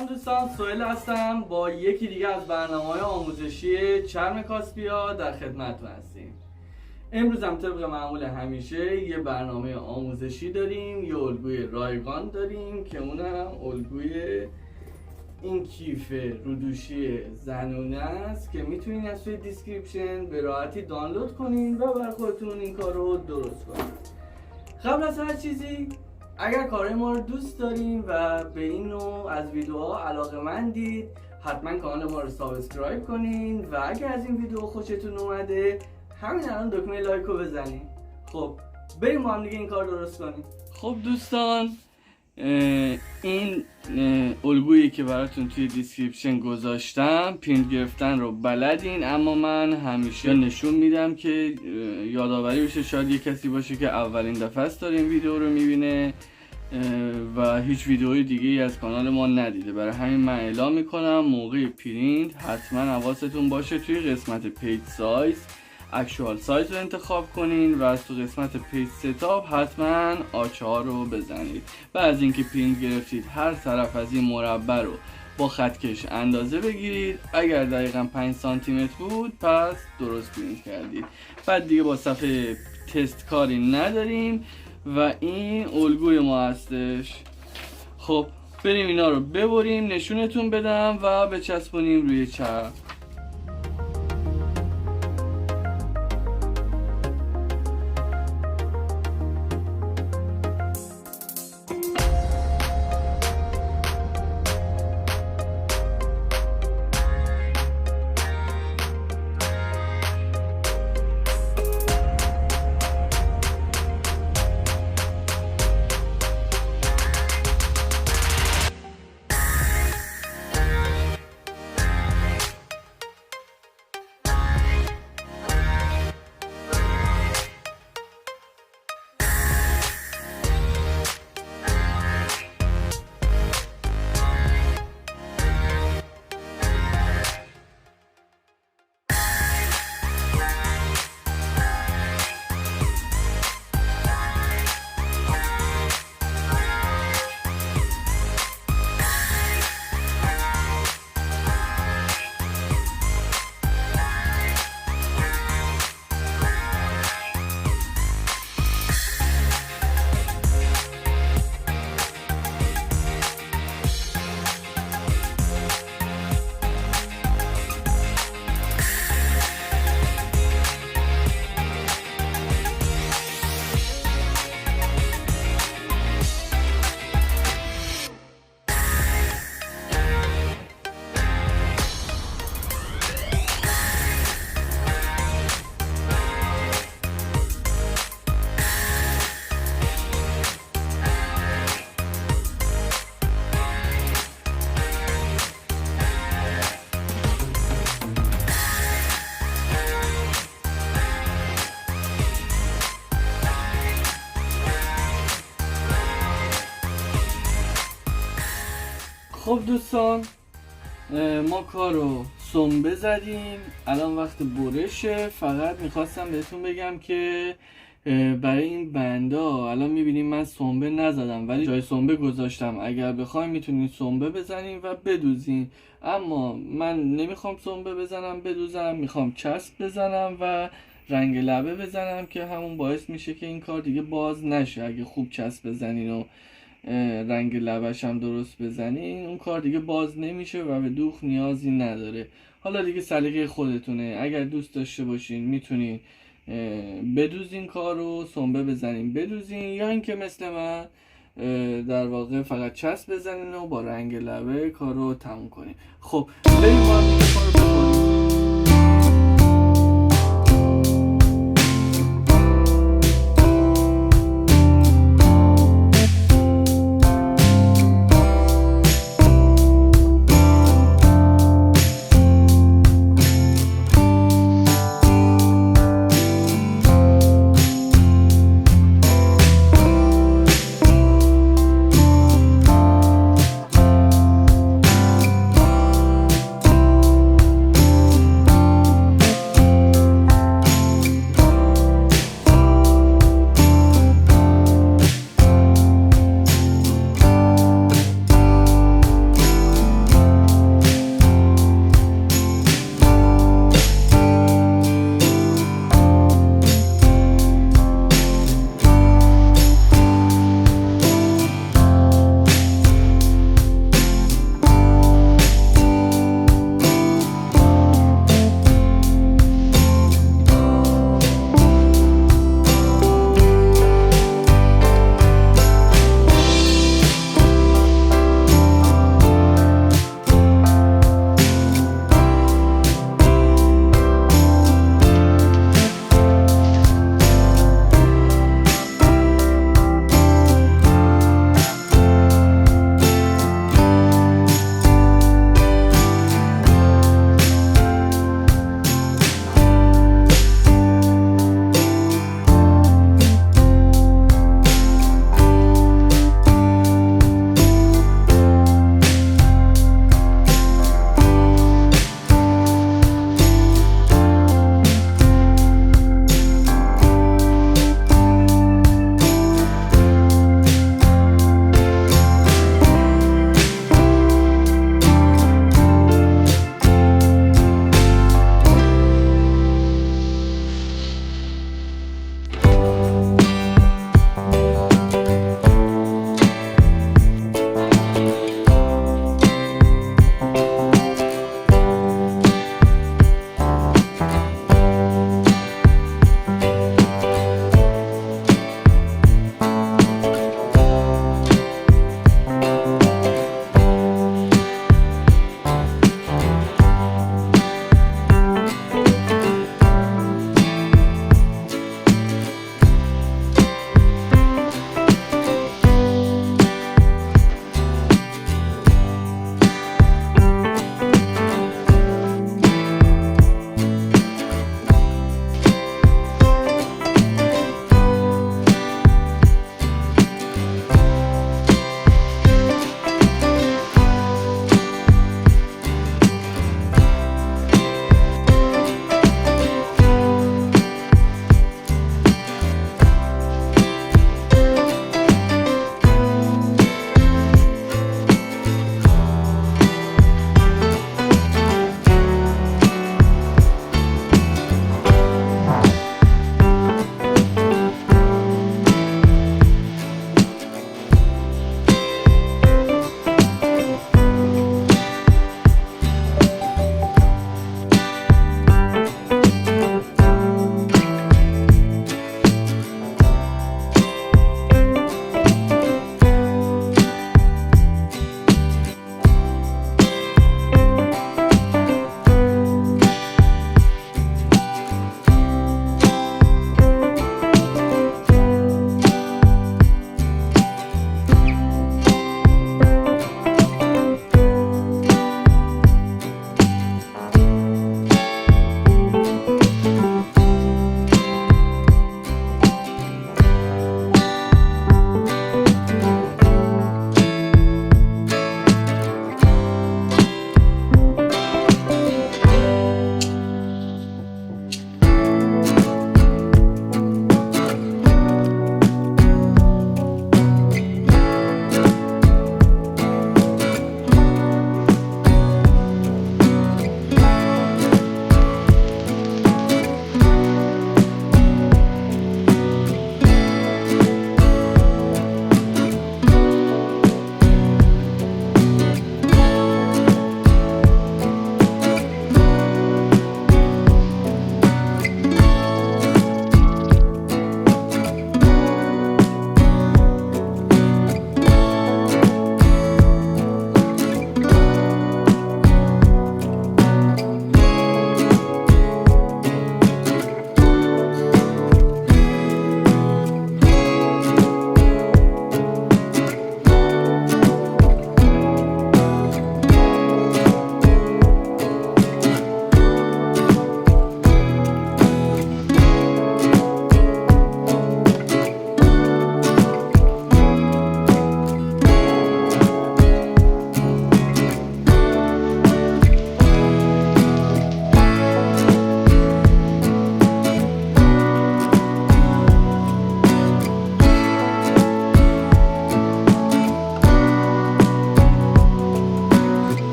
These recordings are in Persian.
سلام دوستان، سهیل هستم با یکی دیگه از برنامه‌های آموزشی چرم کاسپیا در خدمتتون هستیم. امروز هم طبق معمول همیشه یه برنامه آموزشی داریم، یه الگوی رایگان داریم که اونم الگوی این کیف رودوشی زنونه است که میتونین از توی دیسکریپشن به راحتی دانلود کنین و برای خودتون این کار رو درست کنین. قبل از هر چیزی اگر کارهای ما رو دوست دارین و به این نوع از ویدیوها علاقه‌مندید حتما کانال ما رو سابسکرایب کنین و اگر از این ویدیو خوشتون اومده همین الان دکمه لایک رو بزنین. خب بریم با هم دیگه این کار درست کنیم. خب دوستان، این الگویی که براتون توی دیسکریپشن گذاشتم پرینت گرفتن رو بلدین، اما من همیشه نشون میدم که یادآوری بشه. شاید یه کسی باشه که اولین دفعه است داره این ویدیو رو میبینه و هیچ ویدیوی دیگه از کانال ما ندیده، برای همین من اعلام میکنم موقع پرینت حتما حواستون باشه توی قسمت پیج سایز اکچوال سایز رو انتخاب کنین و از تو قسمت پیج ستاپ حتما آچه ها رو بزنید و از اینکه پرینت گرفتید هر طرف از این مربع رو با خطکش اندازه بگیرید. اگر دقیقا 5 سانتی متر بود پس درست پرینت کردید. بعد دیگه با صفحه تست کاری نداریم و این الگوی ما هستش. خب بریم اینا رو ببریم، نشونتون بدم و بچسبونیم روی چرم. خب دوستان، ما کار رو سنبه زدیم، الان وقت برشه. فقط میخواستم بهتون بگم که برای این بندا الان میبینیم من سنبه نزدم ولی جای سنبه گذاشتم. اگر بخوایم میتونید سنبه بزنیم و بدوزین، اما من نمیخوام سنبه بزنم بدوزم، میخوام چسب بزنم و رنگ لبه بزنم که همون باعث میشه که این کار دیگه باز نشه. اگه خوب چسب بزنین و رنگ لبش هم درست بزنین اون کار دیگه باز نمیشه و به دوخ نیازی نداره. حالا دیگه سلیقه خودتونه، اگر دوست داشته باشین میتونین بدوزین کار رو، سنبه بزنین بدوزین، یا اینکه مثل من در واقع فقط چسب بزنین و با رنگ لبه کار رو تموم کنین. خب بریم با هم این کار رو بکنیم.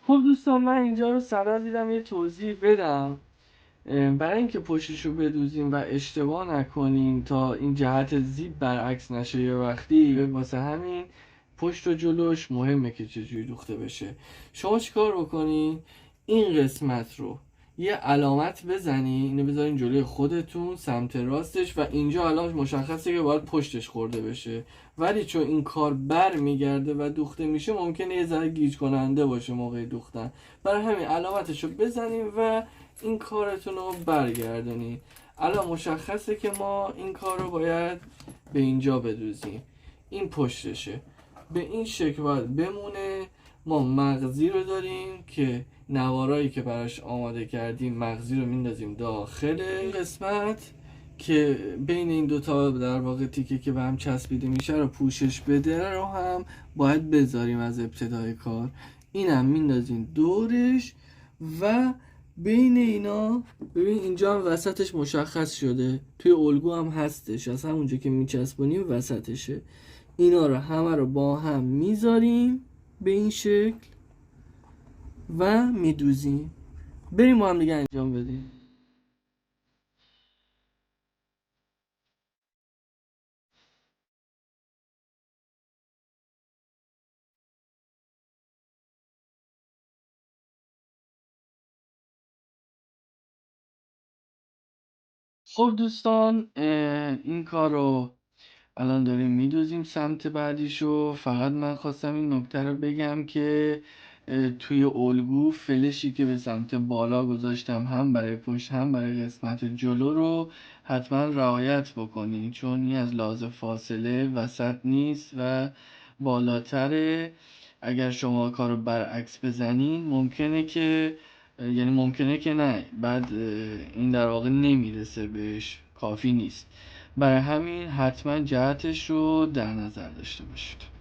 خب دوستان، من اینجا رو صلاح دیدم یه توضیح بدم. برای اینکه پشتش رو بدوزیم و اشتباه نکنیم تا این جهت زیب برعکس نشه یه وقتی، واسه همین پشت و جلوش مهمه که چجوری دوخته بشه. شما چیکار بکنین؟ این قسمت رو یه علامت بزنین، اینو بذارین جلوی خودتون سمت راستش، و اینجا الان مشخصه که باید پشتش خورده بشه، ولی چون این کار بر میگرده و دوخته میشه ممکنه یه ذره گیج کننده باشه موقع دوختن. برای همین علامتش رو بزنین و این کارتون رو برگردونید. الان مشخصه که ما این کار رو باید به اینجا بدوزیم، این پشتشه، به این شکل باید بمونه. ما مغزی رو داریم که نوارایی که براش آماده کردیم مغزی رو میندازیم داخل این قسمت که بین این دوتا در واقع تیکه که به هم چسبیده میشه رو پوشش بده رو هم باید بذاریم از ابتدای کار. اینم میندازیم دورش و بین اینا ببین اینجا هم وسطش مشخص شده، توی الگو هم هستش، از همونجا که میچسبونیم وسطشه. اینا رو همه رو با هم میذاریم به این شکل و میدوزیم. بریم با هم دیگه انجام بدیم. خب دوستان، این کار رو الان داریم میدوزیم سمت بعدیشو. فقط من خواستم این نکته رو بگم که توی الگو فلشی که به سمت بالا گذاشتم هم برای پشت هم برای قسمت جلو رو حتما رعایت بکنید، چون این از لحاظ فاصله وسط نیست و بالاتره. اگر شما کارو برعکس بزنین ممکنه که یعنی ممکنه که نه، بعد این در واقع نمیرسه بهش، کافی نیست. برای همین حتما جهتش رو در نظر داشته باشید.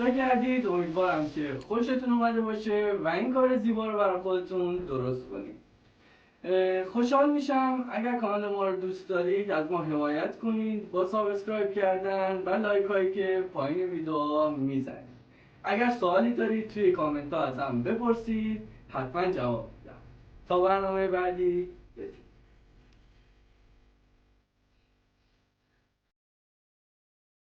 تماشا کردید، امیدوارم که خوشتون اومده باشه و این کار زیبا رو برای خودتون درست کنید. خوشحال میشم اگر کانال ما رو دوست دارید از ما حمایت کنید با سابسکرایب کردن و لایک هایی که پایین ویدیو میزنید. اگر سوالی دارید توی کامنت ها از هم بپرسید، حتما جواب میدم. تا برنامه بعدی، بدید.